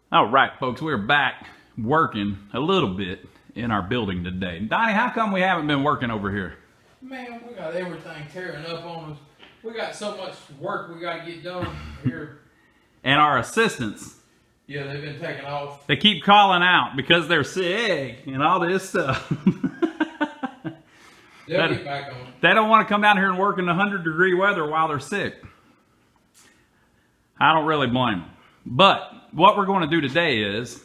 All right, folks, we're back working a little bit in our building today. Donnie, how come we haven't been working over here? Man, we got everything tearing up on us. We got so much work we got to get done here. And our assistants, Yeah, they've been taking off. they keep calling out because they're sick and all this stuff. They'll get back on it. They don't want to come down here and work in 100-degree weather while they're sick. I don't really blame them. But what we're going to do today is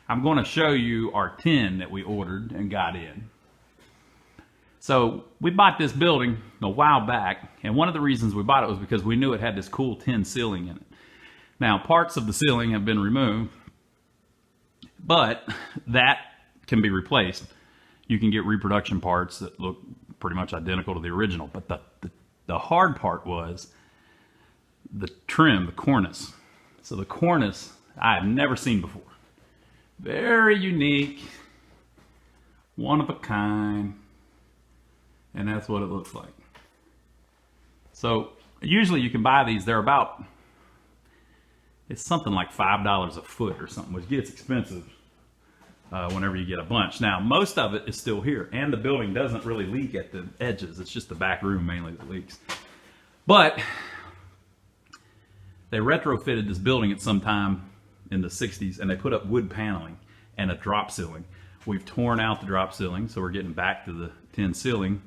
I'm going to show you our tin that we ordered and got in. So we bought this building a while back, and one of the reasons we bought it was because we knew it had this cool tin ceiling in it. Now, parts of the ceiling have been removed, but that can be replaced. You can get reproduction parts that look pretty much identical to the original, but the hard part was the trim, the cornice. So the cornice I have never seen before. Very unique, one of a kind, and that's what it looks like. So usually you can buy these, they're about, it's something like $5 a foot or something, which gets expensive whenever you get a bunch. Now, most of it is still here, and the building doesn't really leak at the edges. It's just the back room mainly that leaks. But they retrofitted this building at some time in the 60s, and they put up wood paneling and a drop ceiling. We've torn out the drop ceiling, so we're getting back to the tin ceiling,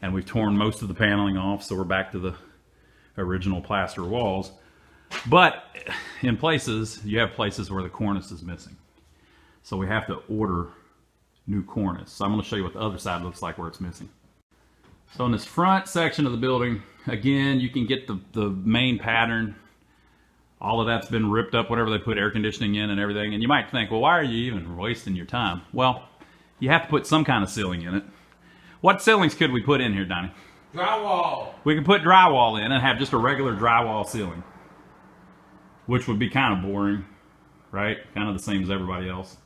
and we've torn most of the paneling off, so we're back to the original plaster walls. But in places, you have places where the cornice is missing. So we have to order new cornice. So I'm going to show you what the other side looks like where it's missing. So in this front section of the building, again, you can get the main pattern. All of that's been ripped up, whatever they put air conditioning in and everything. And you might think, well, why are you even wasting your time? Well, you have to put some kind of ceiling in it. What ceilings could we put in here, Donnie? Drywall. We can put drywall in and have just a regular drywall ceiling, which would be kind of boring, right? Kind of the same as everybody else.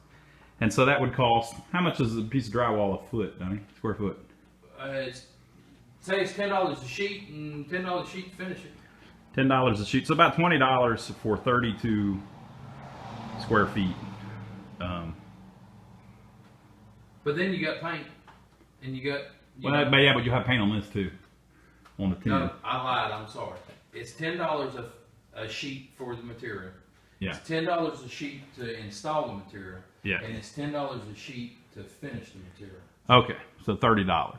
And so that would cost, how much is a piece of drywall a foot, Donnie? Square foot? Say it's $10 a sheet and $10 a sheet to finish it. $10 a sheet. So about $20 for 32 square feet. But then you got paint, and you got. But you have paint on this too, on the tin. No, I lied. I'm sorry. It's $10 a sheet for the material. Yeah. It's $10 a sheet to install the material. Yeah. And it's $10 a sheet to finish the material. Okay, so $30.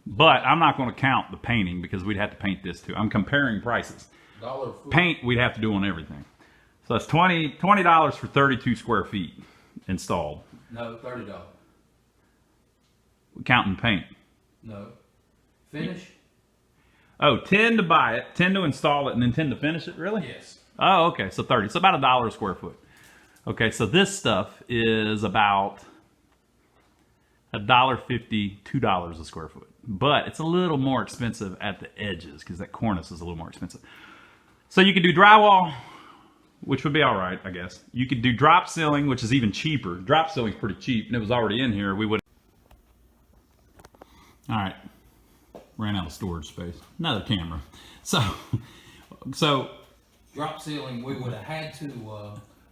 But I'm not going to count the painting because we'd have to paint this too. I'm comparing prices. $1 a foot. Paint we'd have to do on everything. So that's $20 for 32 square feet installed. No, $30. Counting paint. No. Finish? Oh, 10 to buy it, 10 to install it, and then 10 to finish it, really? Yes. Oh, okay, so 30. So about $1 a square foot. Okay, so this stuff is about $1.50, $2 a square foot. But it's a little more expensive at the edges because that cornice is a little more expensive. So you could do drywall, which would be all right, I guess. You could do drop ceiling, which is even cheaper. Drop ceiling's pretty cheap, and it was already in here. We would. All right, ran out of storage space. Another camera. So Drop ceiling, we would have had to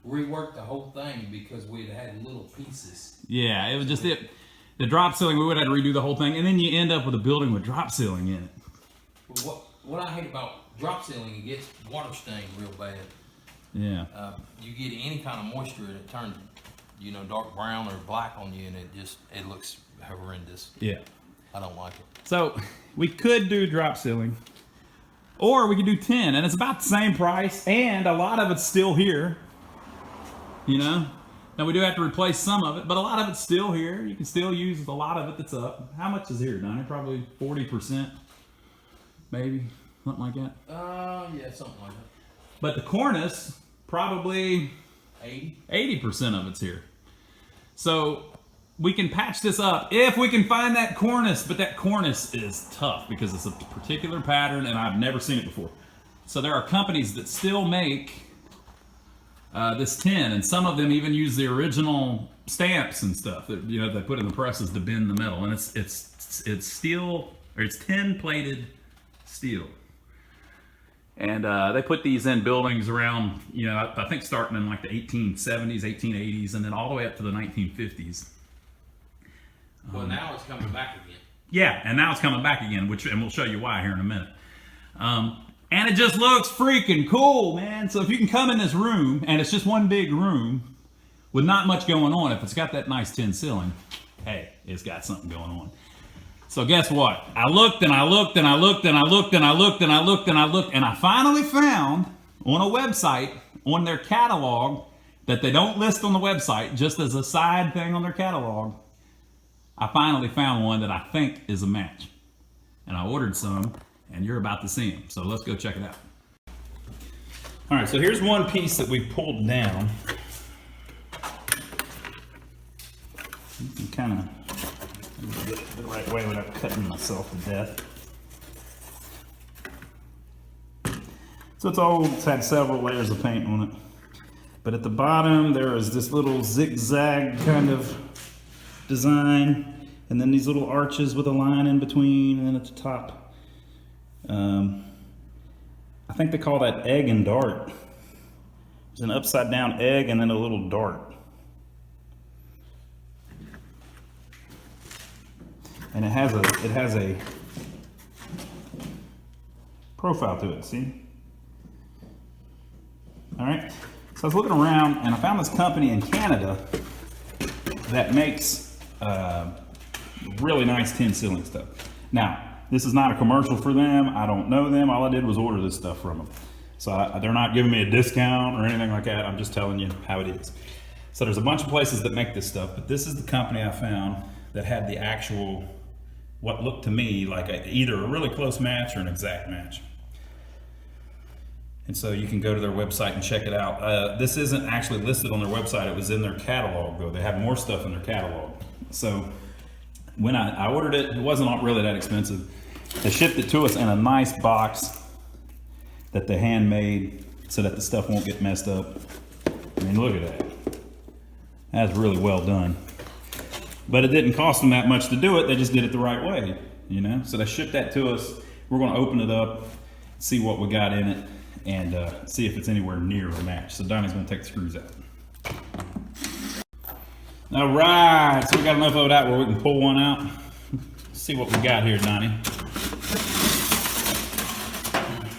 rework the whole thing because we'd had little pieces. yeah, it was just it. The drop ceiling, we would have to redo the whole thing, and then you end up with a building with drop ceiling in it. What I hate about drop ceiling, it gets water stained real bad. Yeah. You get any kind of moisture and it turns, dark brown or black on you, and it looks horrendous. Yeah. I don't like it. So we could do drop ceiling, or we could do tin, and it's about the same price, and a lot of it's still here. Now we do have to replace some of it, but a lot of it's still here. You can still use a lot of it that's up. How much is here, Donnie? Probably 40%, maybe, something like that. Yeah, something like that. But the cornice, probably 80. 80% of it's here. So we can patch this up if we can find that cornice, but that cornice is tough because it's a particular pattern and I've never seen it before. So there are companies that still make this tin, and some of them even use the original stamps and stuff that they put in the presses to bend the metal, and it's steel, or it's tin plated steel. And they put these in buildings around, you know, I think starting in like the 1870s, 1880s, and then all the way up to the 1950s. Well, now it's coming back again. Yeah, and now it's coming back again, and we'll show you why here in a minute. And it just looks freaking cool, man. So if you can come in this room, and it's just one big room with not much going on, if it's got that nice tin ceiling, hey, it's got something going on. So guess what? I looked and I looked and I looked and I looked and I looked and I looked and I looked, and I finally found on a website, on their catalog, that they don't list on the website, just as a side thing on their catalog, I finally found one that I think is a match. And I ordered some, and you're about to see them. So let's go check it out. All right, so here's one piece that we pulled down. You can kind of get it the right way without cutting myself to death. So it's old, it's had several layers of paint on it. But at the bottom, there is this little zigzag kind of design, and then these little arches with a line in between, and then at the top, I think they call that egg and dart. There's an upside down egg and then a little dart. And it has a profile to it, see? All right, so I was looking around and I found this company in Canada that makes really nice tin ceiling stuff. Now, this is not a commercial for them. I don't know them. All I did was order this stuff from them. So they're not giving me a discount or anything like that. I'm just telling you how it is. So there's a bunch of places that make this stuff, but this is the company I found that had the actual, what looked to me like either a really close match or an exact match. And so you can go to their website and check it out. This isn't actually listed on their website. It was in their catalog, though. They have more stuff in their catalog. So when I ordered it, it wasn't really that expensive. They shipped it to us in a nice box that they handmade so that the stuff won't get messed up. I mean, look at that. That's really well done. But it didn't cost them that much to do it. They just did it the right way, you know? So they shipped that to us. We're going to open it up, see what we got in it, and see if it's anywhere near a match. So Donnie's going to take the screws out. All right, so we got enough of it out where we can pull one out. Let's see what we got here, Donnie.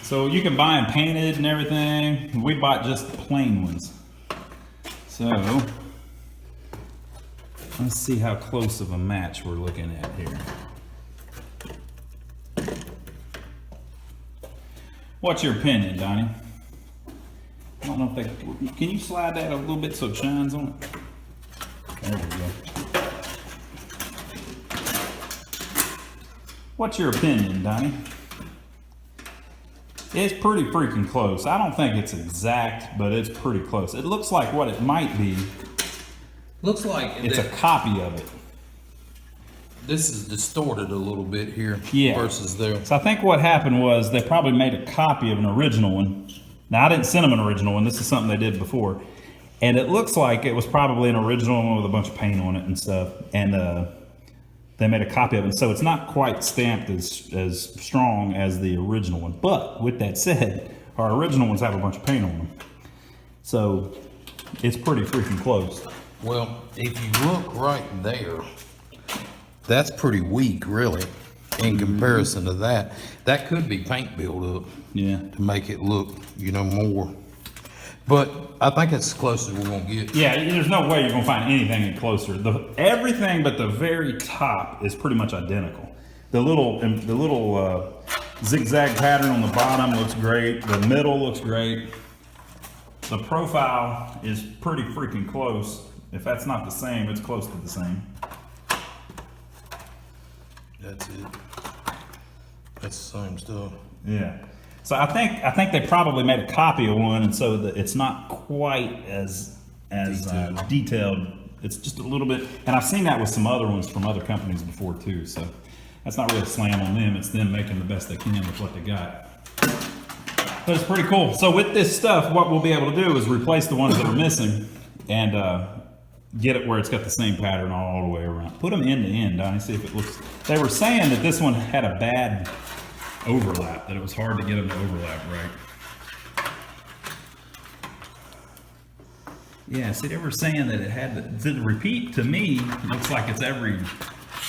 So you can buy them painted and everything. We bought just plain ones. So let's see how close of a match we're looking at here. What's your opinion, Donnie? I don't know if can you slide that a little bit so it shines on it? There we go. What's your opinion, Donnie? It's pretty freaking close. I don't think it's exact, but it's pretty close. It looks like what it might be. Looks like it's a copy of it. This is distorted a little bit here versus there. So I think what happened was they probably made a copy of an original one. Now I didn't send them an original one. This is something they did before. And it looks like it was probably an original one with a bunch of paint on it and stuff. And they made a copy of it. So it's not quite stamped as strong as the original one. But with that said, our original ones have a bunch of paint on them. So it's pretty freaking close. Well, if you look right there, that's pretty weak, really, in comparison to that. That could be paint buildup, to make it look, you know, more. But I think it's as close as we're gonna get. Yeah, there's no way you're gonna find anything closer. Everything but the very top is pretty much identical. The little zigzag pattern on the bottom looks great. The middle looks great. The profile is pretty freaking close. If that's not the same, it's close to the same. That's it. That's the same stuff. Yeah. So I think they probably made a copy of one, and so that it's not quite as detailed. It's just a little bit, and I've seen that with some other ones from other companies before too. So that's not really a slam on them. It's them making the best they can with what they got. But it's pretty cool. So with this stuff, what we'll be able to do is replace the ones that are missing and get it where it's got the same pattern all the way around. Put them end to end, Donnie, see if it looks. They were saying that this one had a bad overlap, that it was hard to get them to overlap right. Yeah, see, they were saying that it had the repeat to me looks like it's every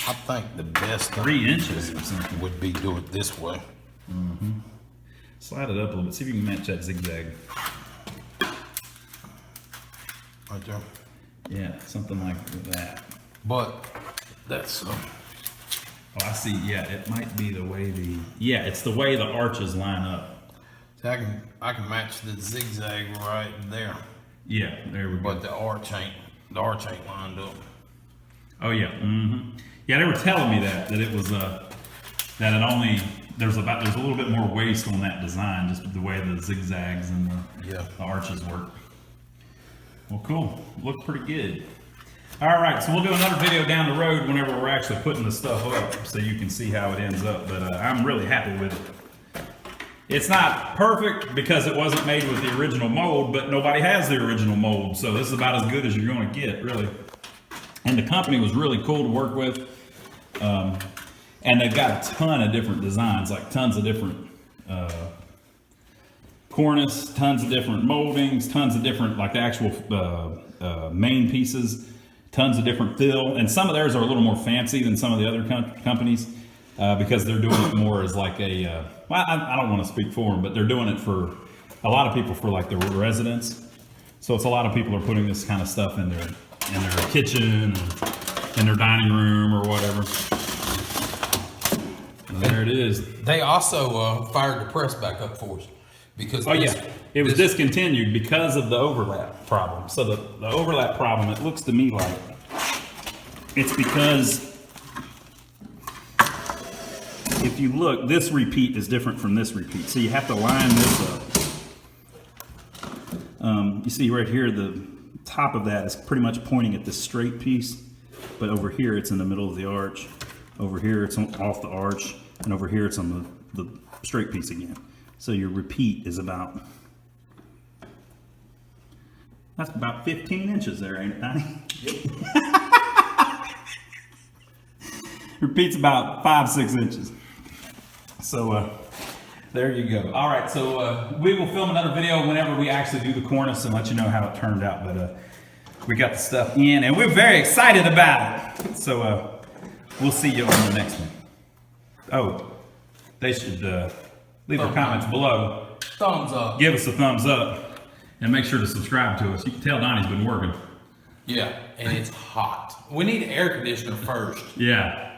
I think the best 3 inches or something. would be do it this way. Slide it up a little bit. See if you can match that zigzag. Right there. Yeah, something like that. But that's Oh, I see. Yeah, it might be the way yeah, it's the way the arches line up. see, I can match the zigzag right there. Yeah, there we go. But the arch ain't lined up. Oh yeah. Yeah, they were telling me that it was that it only there's a little bit more waste on that design, just the way the zigzags and the arches work. Well, cool. Look pretty good. All right, so we'll do another video down the road whenever we're actually putting the stuff up, so you can see how it ends up. But I'm really happy with it. It's not perfect because it wasn't made with the original mold, but nobody has the original mold, so this is about as good as you're going to get, really. And the company was really cool to work with, and they've got a ton of different designs, like tons of different cornice, tons of different moldings, tons of different, like the actual main pieces, tons of different fill, and some of theirs are a little more fancy than some of the other companies because they're doing it more as like a, well, I don't want to speak for them, but they're doing it for a lot of people for like their residents. So it's a lot of people are putting this kind of stuff in their kitchen, in their dining room or whatever. And there it is. They also fired the press back up for us because it was discontinued because of the overlap problem. So the overlap problem, it looks to me like it's because if you look, this repeat is different from this repeat. So you have to line this up. You see right here, the top of that is pretty much pointing at this straight piece, but over here it's in the middle of the arch. Over here it's off the arch, and over here it's on the straight piece again. So your repeat is about, that's about 15 inches there, ain't it, Donnie? Yep. Repeat's about 5-6 inches. So there you go. All right, so we will film another video whenever we actually do the cornice and let you know how it turned out. But we got the stuff in, and we're very excited about it. So we'll see you on the next one. Oh, they should leave their comments below. thumbs up. Give us a thumbs up, and make sure to subscribe to us. You can tell Donnie's been working. Yeah, and it's hot. We need an air conditioner first. Yeah.